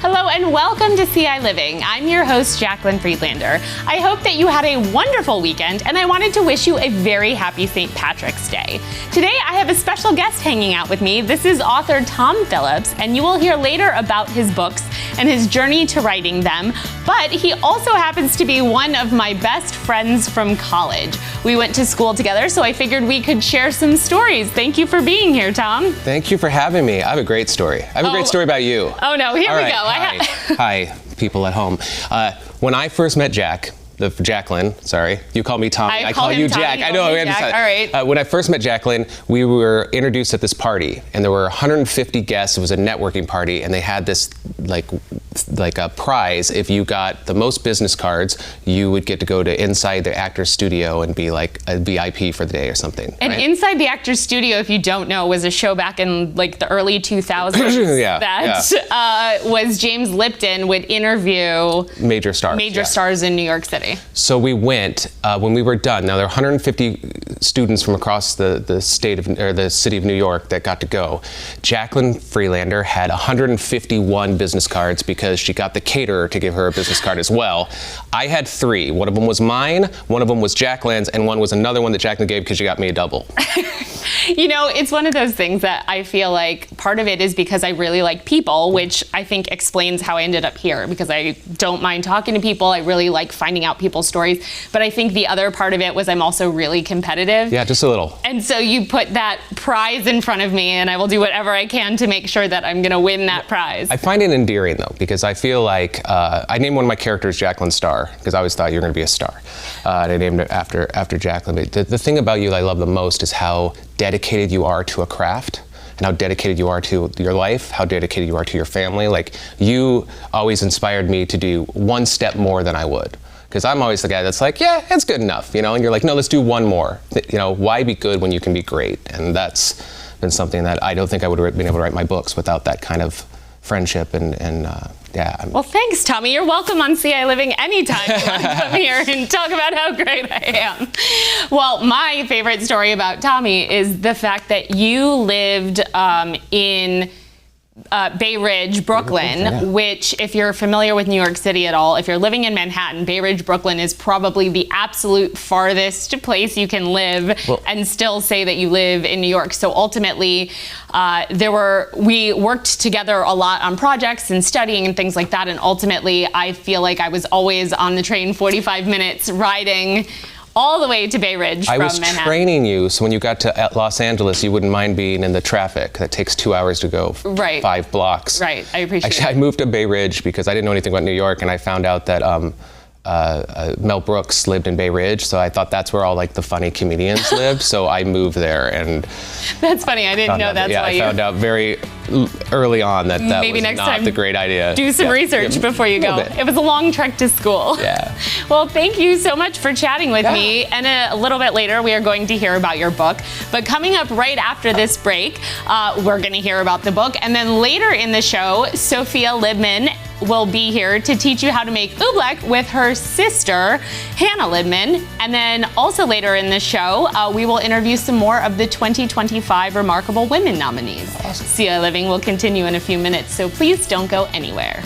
Hello and welcome to ciLiving. I'm your host, Jaclyn Friedlander. I hope that you had a wonderful weekend, and I wanted to wish you a very happy St. Patrick's Day. Today, I have a special guest hanging out with me. This is author Tom Phillips, and you will hear later about his books and his journey to writing them. But he also happens to be one of my best friends from college. We went to school together, so I figured we could share some stories. Thank you for being here, Tom. Thank you for having me. I have a great story. I have a great story about you. Oh no, here we go. Hi, people at home. When I first met Jaclyn, sorry, you call me Tommy, I call you Jack. I know. Jack. All right. When I first met Jaclyn, we were introduced at this party, and there were 150 guests. It was a networking party, and they had this like a prize. If you got the most business cards, you would get to go to inside the actor's studio and be like a VIP for the day or something. And right? Inside the Actor's Studio, if you don't know, was a show back in like the early 2000s was James Lipton would interview major stars in New York City. So we went when we were done. Now there are 150 students from across the city of New York that got to go. Jaclyn Friedlander had 151 business cards because she got the caterer to give her a business card as well. I had 3. One of them was mine, one of them was Jaclyn's, and one was another one that Jaclyn gave because she got me a double. You know, it's one of those things that I feel like part of it is because I really like people, which I think explains how I ended up here, because I don't mind talking to people. I really like finding out people's stories. But I think the other part of it was I'm also really competitive. Yeah, just a little. And so you put that prize in front of me, and I will do whatever I can to make sure that I'm going to win that prize. I find it endearing, though, because I feel like I named one of my characters Jaclyn Star, because I always thought you were going to be a star. And I named it after Jaclyn. But the thing about you that I love the most is how dedicated you are to a craft, and how dedicated you are to your life, how dedicated you are to your family. Like, you always inspired me to do one step more than I would. Because I'm always the guy that's like, yeah, it's good enough, you know? And you're like, no, let's do one more. You know, why be good when you can be great? And that's been something that I don't think I would have been able to write my books without that kind of friendship and yeah. Well, thanks, Tommy. You're welcome on ciLiving anytime you want to come here and talk about how great I am. Well, my favorite story about Tommy is the fact that you lived in Bay Ridge, Brooklyn, which, if you're familiar with New York City at all, if you're living in Manhattan, Bay Ridge, Brooklyn is probably the absolute farthest place you can live and still say that you live in New York. So ultimately, we worked together a lot on projects and studying and things like that. And ultimately, I feel like I was always on the train 45 minutes riding all the way to Bay Ridge from Manhattan. I was training you, so when you got to Los Angeles, you wouldn't mind being in the traffic. That takes 2 hours to go 5 blocks. Right, I appreciate it. I moved to Bay Ridge because I didn't know anything about New York, and I found out that Mel Brooks lived in Bay Ridge, so I thought that's where all like the funny comedians lived, so I moved there. And that's funny, I didn't know that's why you... I found out very early on that maybe was next not time the great idea. Do some research before you go. It was a long trek to school. Yeah. Well, thank you so much for chatting with me. And a little bit later, we are going to hear about your book. But coming up right after this break, we're going to hear about the book. And then later in the show, Sophia Libman will be here to teach you how to make oobleck with her sister, Hannah Libman. And then also later in the show, we will interview some more of the 2025 Remarkable Women nominees. Awesome. ciLiving will continue in a few minutes, so please don't go anywhere.